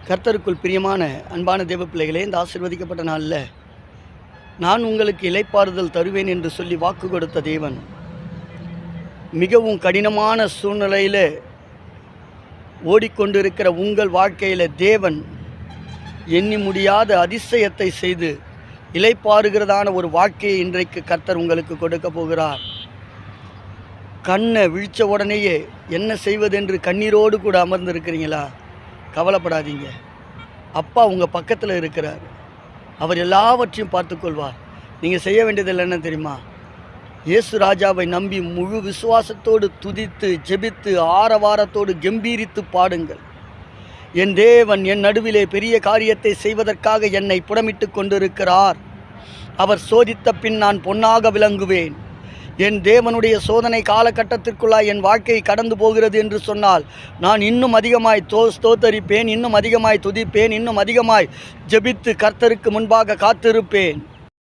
கர்த்தருக்குள் பிரியமான அன்பான தேவ பிள்ளைகளே, இந்த ஆசீர்வதிக்கப்பட்ட நாளில் நான் உங்களுக்கு இளைப்பாறுதல் தருவேன் என்று சொல்லி வாக்கு கொடுத்த தேவன் மிகவும் கடினமான சூழ்நிலையில் ஓடிக்கொண்டிருக்கிற உங்கள் வாழ்க்கையில் தேவன் எண்ணி முடியாத அதிசயத்தை செய்து இளைப்பாறுகிறதான ஒரு வாழ்க்கையை இன்றைக்கு கர்த்தர் உங்களுக்கு கொடுக்க போகிறார். கண்ணை விழித்த உடனேயே என்ன செய்வதென்று கண்ணீரோடு கூட அமர்ந்திருக்கிறீங்களா? கவலைப்படாதீங்க. அப்பா உங்கள் பக்கத்தில் இருக்கிறார். அவர் எல்லாவற்றையும் பார்த்துக்கொள்வார். நீங்கள் செய்ய வேண்டியதில் என்ன தெரியுமா? இயேசு ராஜாவை நம்பி முழு விசுவாசத்தோடு துதித்து ஜெபித்து ஆரவாரத்தோடு கம்பீரித்து பாடுங்கள். என் தேவன் என் நடுவிலே பெரிய காரியத்தை செய்வதற்காக என்னை புடமிட்டு கொண்டிருக்கிறார். அவர் சோதித்த பின் நான் பொன்னாக விளங்குவேன். என் தேவனுடைய சோதனை காலகட்டத்திற்குள்ளாய் என் வாழ்க்கை கடந்து போகிறது என்று சொன்னால் நான் இன்னும் அதிகமாய் ஸ்தோத்தரிப்பேன், இன்னும் அதிகமாய் துதிப்பேன், இன்னும் அதிகமாய் ஜெபித்து கர்த்தருக்கு முன்பாக காத்திருப்பேன்.